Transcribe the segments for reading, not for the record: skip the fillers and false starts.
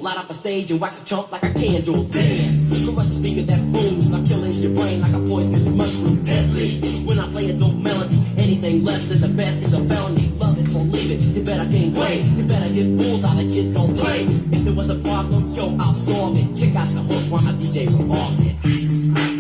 Light up a stage and wax a chump like a candle. Dance, crush a speaker that booms. I'm killing your brain like a poisonous mushroom. Deadly, when I play a dope melody, anything less than the best is a felony. Love it or leave it, you better gain weight. You better hit bulls out of kid, don't play. If there was a problem, yo, I'll solve it. Check out the hook while my DJ revolves it. Ice, ice.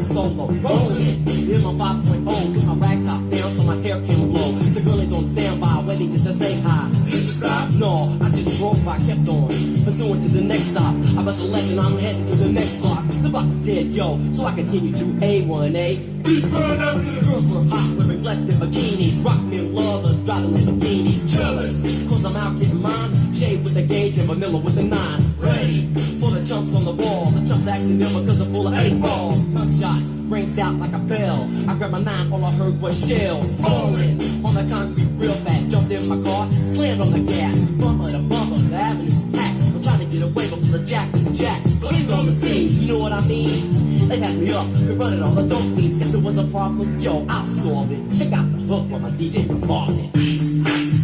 Solo, rolling in my 5.0, put my rag top down so my hair can blow. The girl is on standby, waiting just to say hi. Did you stop? No, I just drove by, kept on, pursuing to the next stop. I bust a left and I'm heading to the next block. The block is dead, yo, so I continue to A1A. Please turn up. Girls were hot, wearing blessed in bikinis, rock men lovers, driving Lamborghinis. Jealous, cause I'm out getting mine. Shade with the gauge and vanilla with the 9. Ready for the chumps on the wall. The chumps acting ill because I'm full of 8-ball. Gunshots ranged out like a bell. I grabbed my 9, all I heard was shell falling on the concrete real fast. Jumped in my car, slammed on the gas. Bumper to bumper, the avenue's packed. I'm trying to get away, but the jack is jack. Police on the scene, you know what I mean? They passed me up, been running all the dope beats. If there was a problem, yo, I'll solve it. Check out the hook while my DJ revolves it. Ice, ice.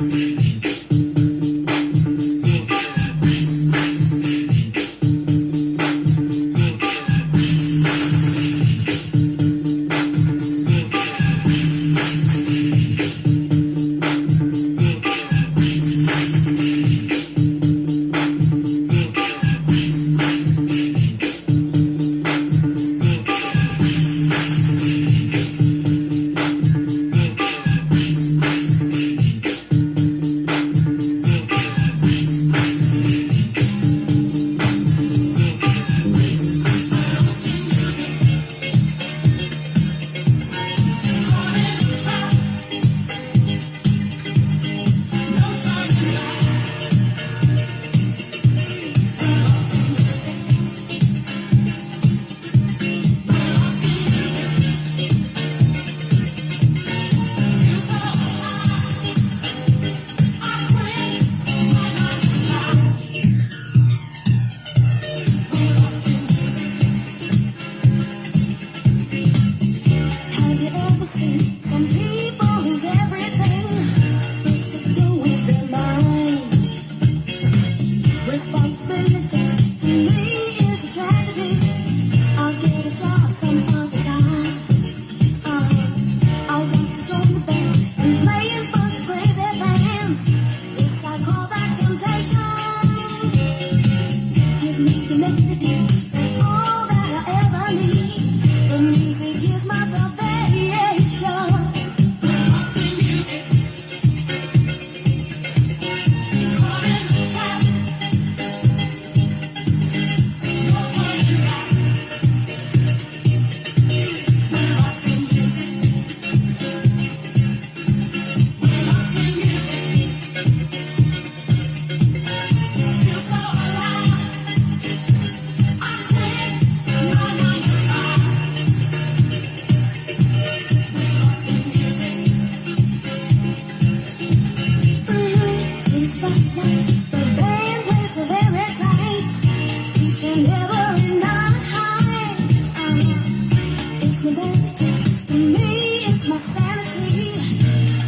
To me, it's my sanity.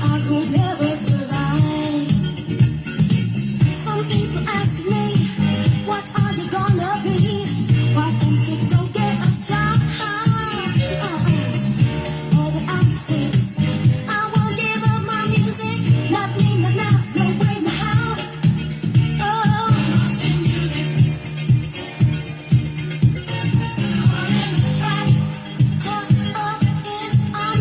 I could never survive. Some people ask me, what are you gonna be? Why don't you go get a job? Oh, the attitude. I won't give up my music. Not me, not now, no way, no how. Oh, sing music. Caught in the track. Caught up in our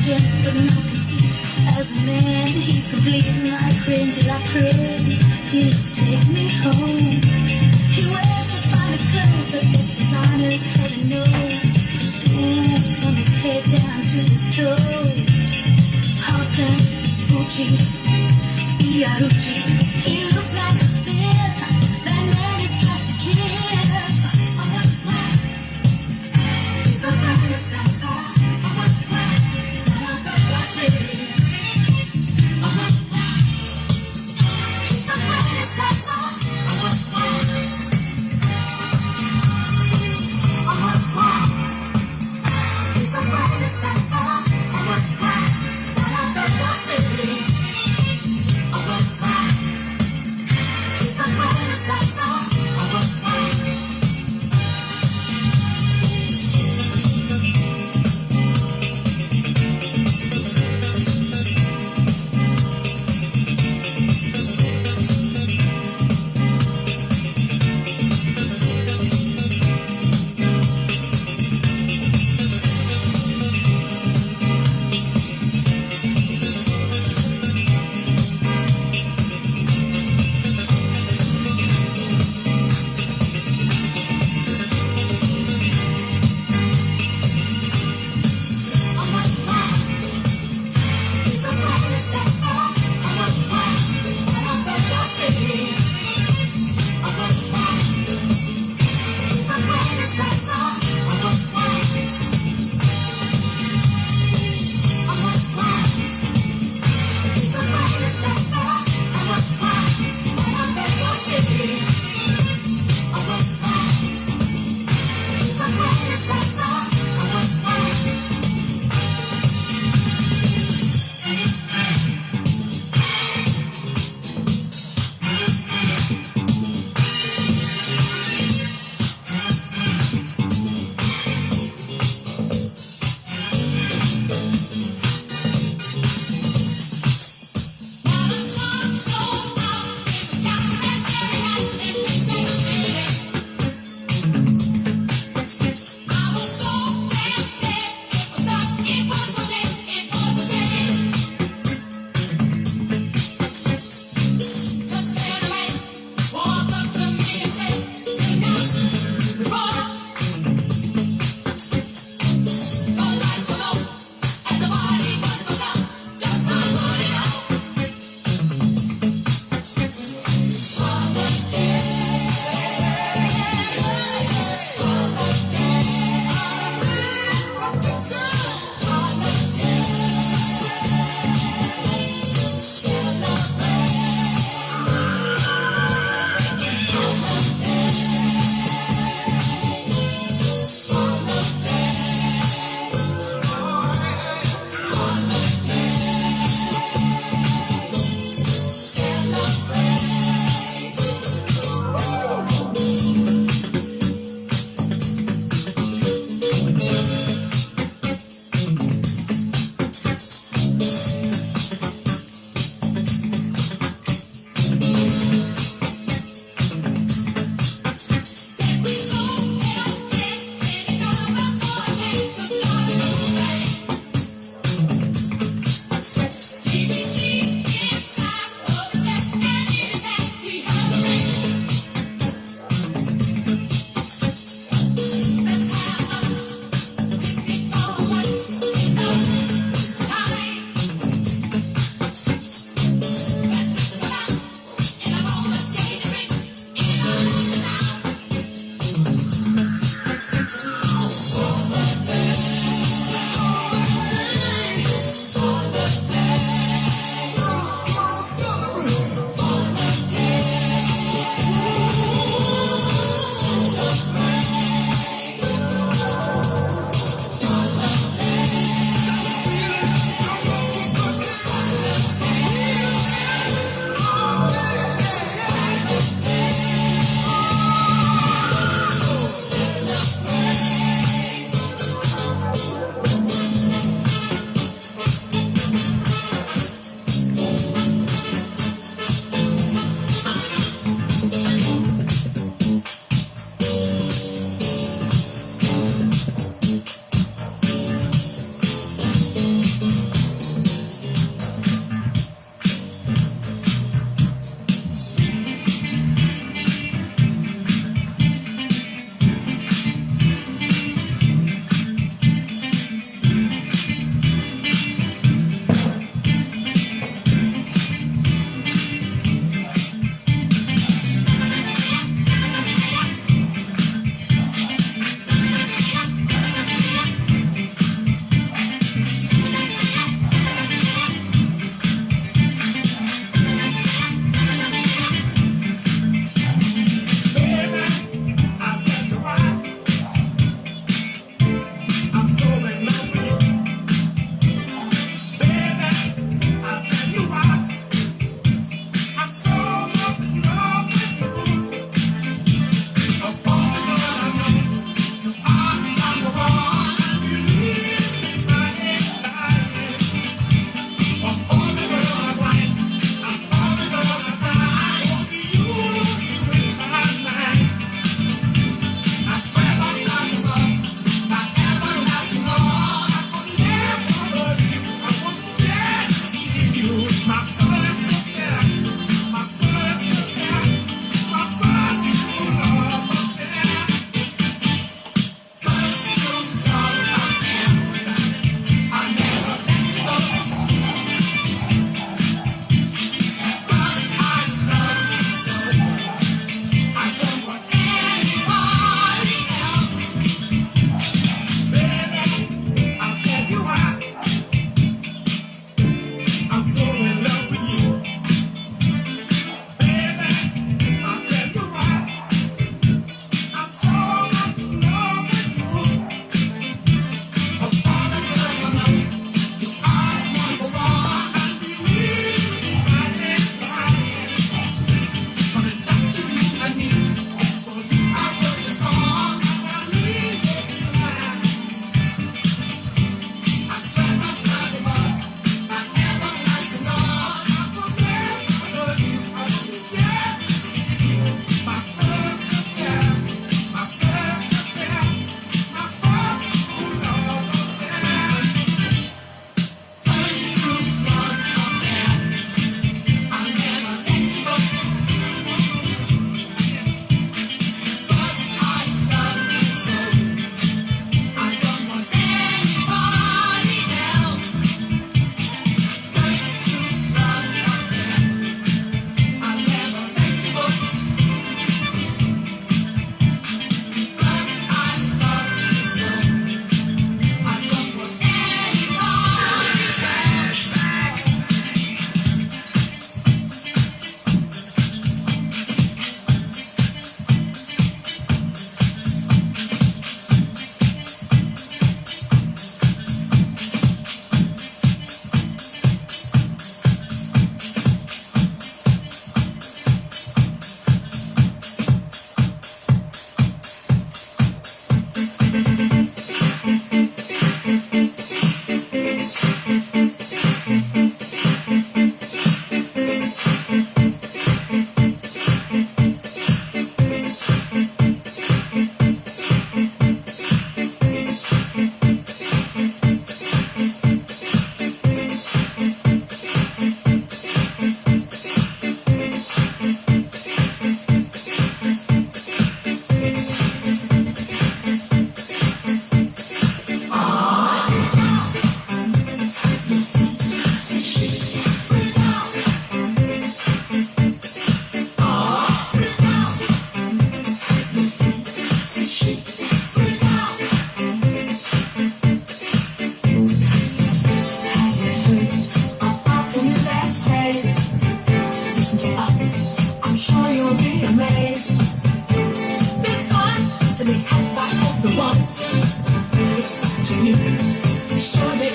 arrogance, but no conceit. As a man, he's complete. My creme de la creme. Please take me home. He wears the finest clothes, the best designers, heaven knows. And from his head down to his toes. Halston, Gucci, Fiorucci. He looks like a steal. That man is just a kid. He's the finest dancer. I say. He's the finest dancer. He's the finest dancer. I say.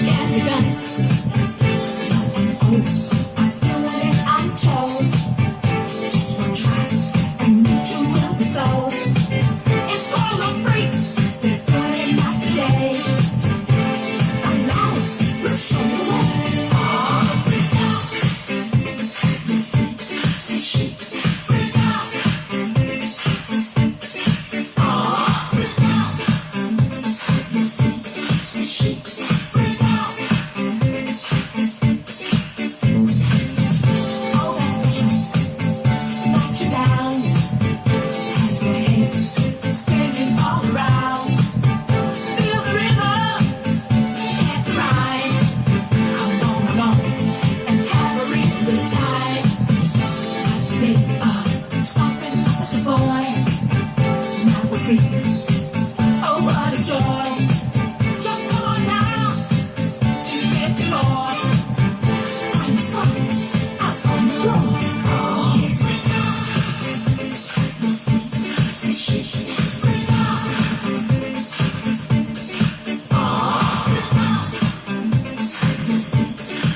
can be done. Oh, I do what I'm told. Just one try, and you will be sold. It's all on free. They're doing it like today. I'm lost, we'll show you the way. Say she, freak out. Say she, freak out. Oh, that pressure knocked you down. Has your head spinning all around. Feel the rhythm, check the rhyme. Come on along and have a real good time. Days are stopping as a boy. Now we're free. Oh, what a joy. Just come on now to get the Lord. Find the spot out on the floor. Say she, freak out.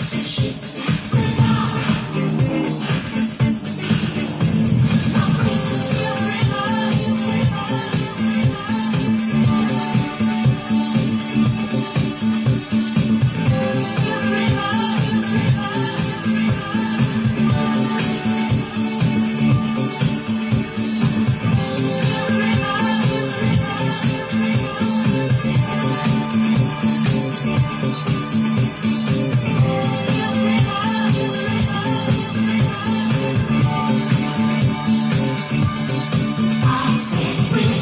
Say she, freak out. Now free. Feel the rhythm, I say free.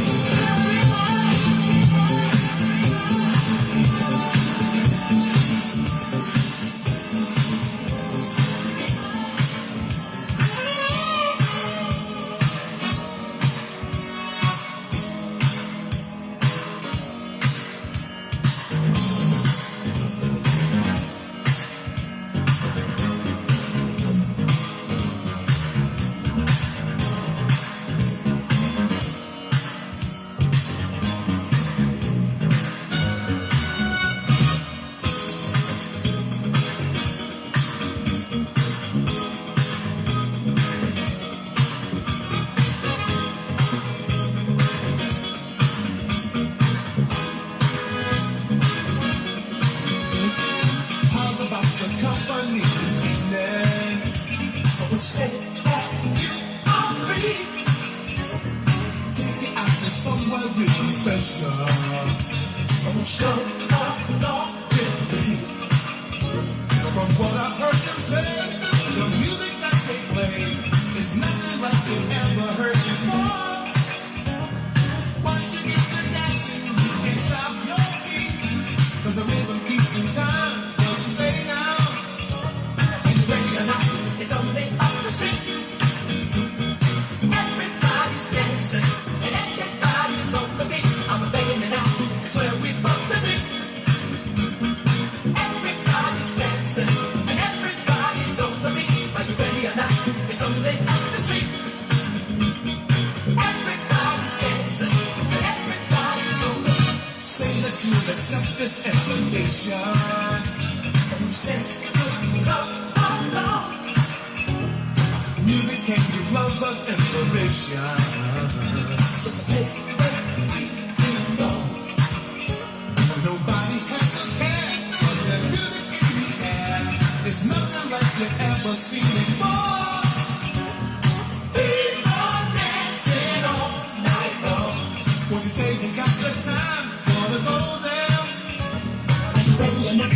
How's about your company this evening? What you say that you are free? Take it out to somewhere really special. What you go along with me? From what I heard them say, the music that they play is nothing like you ever heard before. Once you get the dancing, you can't stop your feet. 'Cause the rhythm keeps in time. Don't you say now? Are you ready or not? It's only up the street. Everybody's dancing and everybody's on the beat. I'm begging you now. It's where we both to be. Everybody's dancing and everybody's on the beat. Are you ready or not? It's only up the street. Everybody's dancing and everybody's on the beat. Say that you'll accept this invitation. And we say, come along. Music can give lovers inspiration. It's just a place where we belong. Nobody has a care. There's music in the air. It's nothing like you've ever seen before. People dancing all night long. When you say you got the time, wanna go there? Are you ready or not?